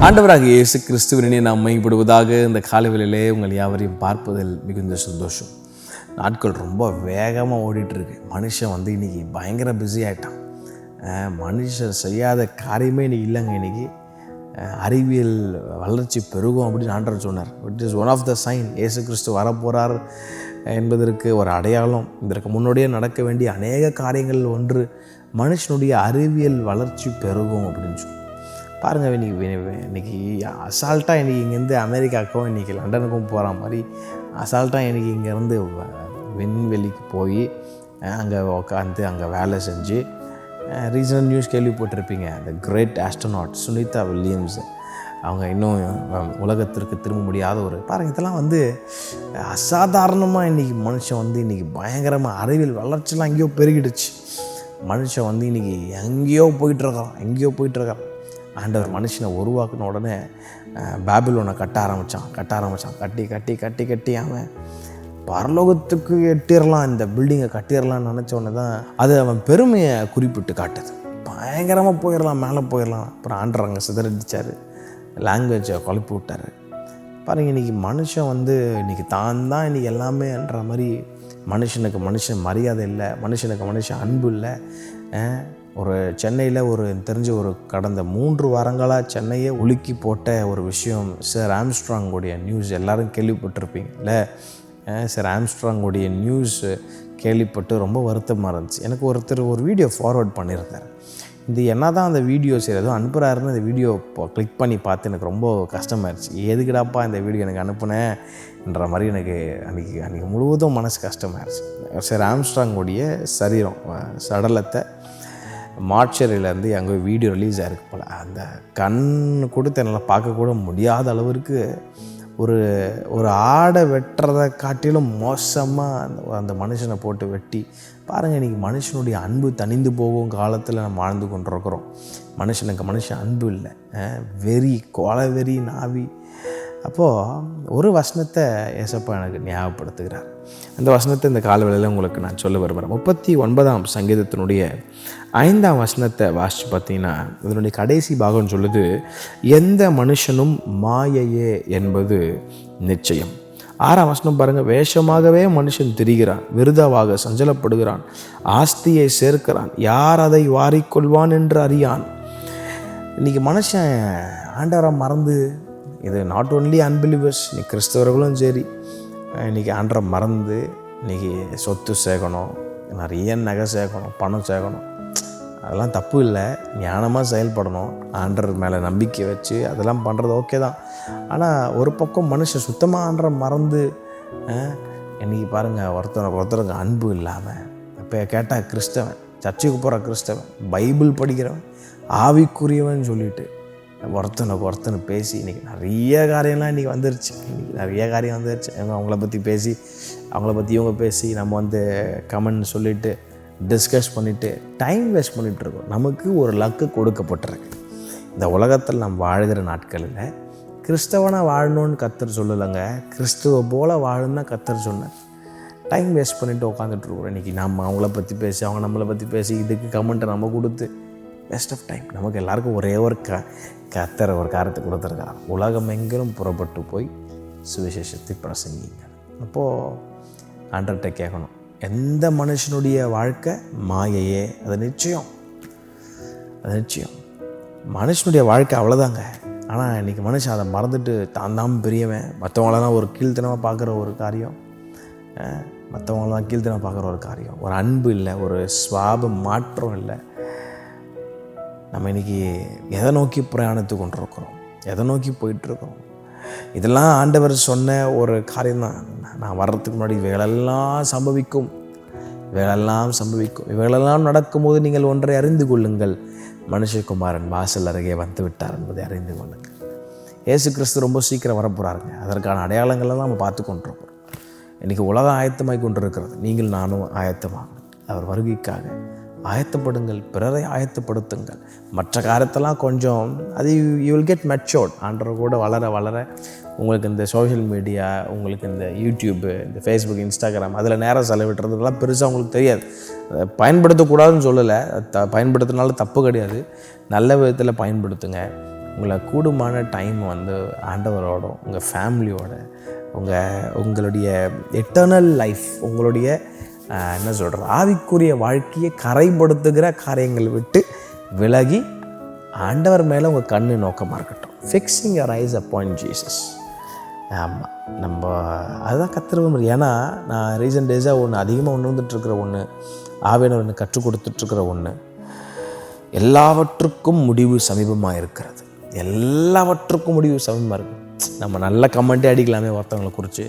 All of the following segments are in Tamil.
ஆண்டவராகிய இயேசு கிறிஸ்துவினை நாம் மையப்படுவதாக இந்த காலைவேளையிலே உங்கள் யாவரையும் பார்ப்பதில் மிகுந்த சந்தோஷம். நாட்கள் ரொம்ப வேகமாக ஓடிட்டுருக்கு. மனுஷன் இன்றைக்கி பயங்கர பிஸி ஆகிட்டான். மனுஷன் செய்யாத காரியமே இன்றைக்கி இல்லைங்க. இன்றைக்கி அறிவியல் வளர்ச்சி பெருகும் அப்படின்னு ஆண்டவர் சொன்னார். It is one of the sign. Yesu Kristhu வரப்போகிறார் என்பதற்கு ஒரு அடையாளம். இதற்கு முன்னோடியே நடக்க வேண்டிய அநேக காரியங்கள் ஒன்று மனுஷனுடைய அறிவியல் வளர்ச்சி பெருகும் அப்படின்னு சொல்லி பாருங்கள். இன்றைக்கி அசால்ட்டாக இன்றைக்கி இங்கேருந்து அமெரிக்காவுக்கும் இன்றைக்கி லண்டனுக்கும் போகிற மாதிரி அசால்ட்டாக இன்றைக்கி இங்கேருந்து விண்வெளிக்கு போய் அங்கே உட்காந்து அங்கே வேலை செஞ்சு ரீசனல் நியூஸ் கேள்விப்பட்டிருப்பீங்க. The great astronaut Sunita Williams அவங்க இன்னும் உலகத்திற்கு திரும்ப முடியாத ஒரு பாருங்கள். இதெல்லாம் அசாதாரணமாக இன்றைக்கி மனுஷன் இன்றைக்கி பயங்கரமாக அறிவியல் வளர்ச்சிலாம் எங்கேயோ பெருகிடுச்சு. மனுஷன் இன்றைக்கி எங்கேயோ போயிட்டுருக்கான். ஆண்டவர் மனுஷனை உருவாக்கின உடனே பாபிலோனை கட்ட ஆரம்பித்தான். கட்டி அவன் பரலோகத்துக்கு எட்டிடலாம், இந்த பில்டிங்கை கட்டிடலான்னு நினச்ச உடனே தான் அது அவன் பெருமையை குறிப்பிட்டு காட்டுது. பயங்கரமாக போயிடலாம், மேலே போயிடலாம். அப்புறம் ஆண்டவர் அங்கே சிதறடிச்சார், லாங்குவேஜை குழப்பி விட்டார். பாருங்கள், இன்றைக்கி மனுஷன் இன்றைக்கி தான் இன்றைக்கி எல்லாமேன்ற மாதிரி மனுஷனுக்கு மனுஷன் மரியாதை இல்லை, மனுஷனுக்கு அன்பு இல்லை. ஒரு சென்னையில் தெரிஞ்ச கடந்த 3 வாரங்களாக சென்னையை உலுக்கி போட்ட ஒரு விஷயம் சார் ஆம்ஸ்ட்ராங்குடைய நியூஸ் எல்லாரும் கேள்விப்பட்டிருப்பீங்க இல்லை? சார் ஆம்ஸ்ட்ராங்குடைய நியூஸ் கேள்விப்பட்டு ரொம்ப வருத்தமாக இருந்துச்சு. எனக்கு ஒருத்தர் ஒரு வீடியோ ஃபார்வர்ட் பண்ணியிருந்தார். இது என்ன தான் அந்த வீடியோ சரி ஏதோ அனுப்புகிறாருன்னு அந்த வீடியோ கிளிக் பண்ணி பார்த்து எனக்கு ரொம்ப கஷ்டமாயிருச்சு. எதுக்குடாப்பா இந்த வீடியோ எனக்கு அனுப்புனேன்ற மாதிரி எனக்கு அன்றைக்கி முழுவதும் மனசு கஷ்டமாயிருச்சு. சார் ஆம்ஸ்ட்ராங்குடைய சடலத்தை மார்ச்சரியிலேருந்து அங்கே வீடியோ ரிலீஸ் ஆகிருக்கு போல். அந்த கண்ணு கொடுத்து என்னால் பார்க்கக்கூட முடியாத அளவிற்கு ஒரு ஆடை வெட்டுறதை காட்டிலும் மோசமாக அந்த மனுஷனை போட்டு வெட்டி பாருங்கள். இன்றைக்கி மனுஷனுடைய அன்பு தணிந்து போகும் காலத்தில் நம்ம வாழ்ந்து கொண்டிருக்கிறோம். மனுஷனுக்கு அன்பு இல்லை, வெறி, கொலை வெறி, நாவி. அப்போது ஒரு வசனத்தை ஏசப்பா எனக்கு ஞாபகப்படுத்துகிறார். அந்த வசனத்தை இந்த காலவேளையில் உங்களுக்கு நான் சொல்ல விரும்புகிறேன். 39ஆம் சங்கீதத்தினுடைய 5ஆம் வசனத்தை வாசித்து பார்த்தீங்கன்னா இதனுடைய கடைசி பாகம் சொல்லுது, எந்த மனுஷனும் மாயையே என்பது நிச்சயம். 6ஆம் வசனம் பாருங்கள், வேஷமாகவே மனுஷன் திரிகிறான், விருதாவாக சஞ்சலப்படுகிறான், ஆஸ்தியை சேர்க்கிறான், யார் அதை வாரிக்கொள்வான் என்று அறியான். இன்றைக்கி மனுஷன் ஆண்டவரை மறந்து, இது நாட் ஓன்லி அன்பிலீவர்ஸ், இன்னைக்கு கிறிஸ்தவர்களும் சரி, இன்றைக்கி ஆண்டரை மறந்து இன்றைக்கி சொத்து சேர்க்கணும், நிறைய நகை சேர்க்கணும், பணம் சேர்க்கணும். அதெல்லாம் தப்பு இல்லை, ஞானமாக செயல்படணும், ஆண்டர் மேலே நம்பிக்கை வச்சு அதெல்லாம் பண்ணுறது ஓகே தான். ஆனால் ஒரு பக்கம் மனுஷன் சுத்தமாக ஆண்டரை மறந்து இன்றைக்கி பாருங்கள், ஒருத்தருக்கு அன்பு இல்லாமல் இப்போ கேட்டால் கிறிஸ்தவன், சர்ச்சுக்கு போகிற கிறிஸ்தவன், பைபிள் படிக்கிறவன், ஆவிக்குரியவன் சொல்லிட்டு ஒருத்தனை பேசி இன்றைக்கி நிறைய காரியம்லாம் இன்றைக்கி வந்துருச்சு. இவங்க அவங்கள பற்றி பேசி, அவங்கள பற்றி இவங்க பேசி, நம்ம கமெண்ட் சொல்லிவிட்டு டிஸ்கஸ் பண்ணிவிட்டு டைம் வேஸ்ட் பண்ணிகிட்ருக்கோம். நமக்கு ஒரு லக்கு கொடுக்கப்பட்டிருக்கு. இந்த உலகத்தில் நம்ம வாழ்கிற நாட்களில் கிறிஸ்தவனாக வாழணும்னு கர்த்தர் சொல்லலைங்க, கிறிஸ்துவ போல் வாழணும்னா கர்த்தர் சொன்னார். டைம் வேஸ்ட் பண்ணிவிட்டு உட்காந்துட்ருக்குறோம். இன்றைக்கி நம்ம அவங்கள பற்றி பேசி, அவங்க நம்மளை பற்றி பேசி, இதுக்கு கமெண்ட்டை நம்ம கொடுத்து வேஸ்ட் ஆஃப் டைம். நமக்கு எல்லாருக்கும் ஒரே ஒரு கர்த்தர் ஒரு காரியத்தை கொடுத்துருக்கார், உலகம் எங்கிலும் புறப்பட்டு போய் சுவிசேஷத்தை பிரசங்கிங்க. அப்போது ஆண்டர்கிட்ட கேட்கணும், எந்த மனுஷனுடைய வாழ்க்கை மாயையே, அது நிச்சயம் மனுஷனுடைய வாழ்க்கை அவ்வளோதாங்க. ஆனால் இன்றைக்கி மனுஷன் அதை மறந்துட்டு தான் பெரியவன், மற்றவங்களெல்லாம் ஒரு கீழ்த்தனமாக பார்க்குற ஒரு காரியம், ஒரு அன்பு இல்லை, ஒரு சுவாப மாற்றம் இல்லை. நம்ம இன்றைக்கி எதை நோக்கி பிரயாணித்து கொண்டிருக்கிறோம், எதை நோக்கி போயிட்டுருக்கோம்? இதெல்லாம் ஆண்டவர் சொன்ன ஒரு காரியம்தான். நான் வர்றதுக்கு முன்னாடி இவைகளெல்லாம் சம்பவிக்கும், இவைகளெல்லாம் நடக்கும்போது நீங்கள் ஒன்றை அறிந்து கொள்ளுங்கள், மனுஷகுமாரன் வாசல் அருகே வந்து விட்டார் என்பதை அறிந்து கொள்ளுங்கள். இயேசு கிறிஸ்து ரொம்ப சீக்கிரம் வரப்போகிறாருங்க. அதற்கான அடையாளங்களெல்லாம் நம்ம பார்த்து கொண்டிருக்கிறோம். இன்றைக்கி உலகம் ஆயத்தமாகி கொண்டிருக்கிறது. நீங்கள் நானும் ஆயத்தமாகணும். அவர் வருகைக்காக ஆயத்தப்படுங்கள், பிறரை ஆயத்தப்படுத்துங்கள். மற்ற காரியத்தெல்லாம் கொஞ்சம் அது யூ வில் கெட் மெச்சோர்ட். ஆண்டவர் கூட வளர உங்களுக்கு இந்த சோஷியல் மீடியா, உங்களுக்கு இந்த யூடியூப்பு, இந்த ஃபேஸ்புக், இன்ஸ்டாகிராம், அதில் நேரம் செலவிட்டுறதுலாம் பெருசாக உங்களுக்கு தெரியாது. அதை பயன்படுத்தக்கூடாதுன்னு சொல்லலை, பயன்படுத்தினாலும் தப்பு கிடையாது. நல்ல விதத்தில் பயன்படுத்துங்க. உங்களை கூடுமான டைம் வந்து ஆண்டவரோட, உங்கள் ஃபேமிலியோட, உங்களுடைய எட்டர்னல் லைஃப், உங்களுடைய என்ன சொல்கிற ஆவிக்குரிய வாழ்க்கையை கரைப்படுத்துகிற காரியங்கள் விட்டு விலகி ஆண்டவர் மேலே உங்கள் கண்ணு நோக்கமாக இருக்கட்டும். Fixing your eyes upon Jesus. ஆமாம், நம்ம அதுதான் கற்றுருவோம். ஏன்னா நான் ரீசன்ட் டேஸாக அதிகமாக உணர்ந்துட்டுருக்கிற ஆவியானவர் கற்றுக் கொடுத்துட்ருக்கிற எல்லாவற்றுக்கும் முடிவு சமீபமாக இருக்கிறது. எல்லாவற்றுக்கும் முடிவு சமீபமாக இருக்குது. நம்ம நல்ல கமெண்ட்டே அடிக்கலாமே, ஒருத்தவங்களை குறித்து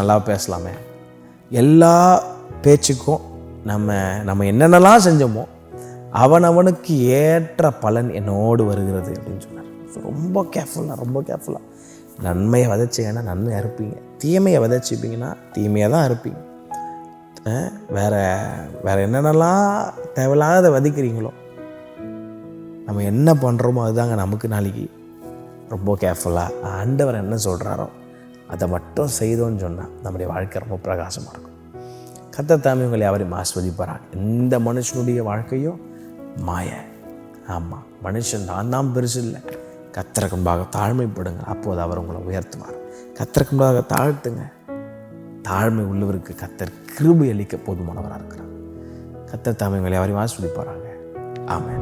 நல்லா பேசலாமே. எல்லா பேச்சுக்கும் நம்ம என்னென்னலாம் செஞ்சோமோ அவனுக்கு ஏற்ற பலன் என்னோடு வருகிறது அப்படின்னு சொன்னார். ரொம்ப கேர்ஃபுல்லாக நன்மையை விதைச்சிங்கன்னா நன்மையாக இருப்பீங்க, தீமையை விதைச்சிப்பீங்கன்னா தீமையாக தான் இருப்பீங்க. வேறு என்னென்னலாம் தேவையில்லாத விதைக்கிறீங்களோ, நம்ம என்ன பண்ணுறோமோ அதுதாங்க நமக்கு நாளைக்கு. ரொம்ப கேர்ஃபுல்லாக ஆண்டவர் என்ன சொல்கிறாரோ அதை மட்டும் செய்தோன்னு சொன்னால் நம்முடைய வாழ்க்கை ரொம்ப பிரகாசமாக இருக்கும். கர்த்தர் தாமே உங்களை யாவரையும் ஆஸ்வதிப்பாராங்க. எந்த மனுஷனுடைய வாழ்க்கையோ மாய. ஆமாம், மனுஷன் தான் பெருசு இல்லை. கர்த்தருக்கு முன்பாக தாழ்மைப்படுங்க, அப்போது அவர் உங்களை உயர்த்துவார். கர்த்தருக்கு முன்பாக தாழ்த்துங்க. தாழ்மை உள்ளவருக்கு கர்த்தர் கிருபை அளிக்க போதுமானவராக இருக்கிறார். கர்த்தர் தாமே உங்களை யாவரையும் ஆஸ்வதிப்பாராங்க. ஆமென்.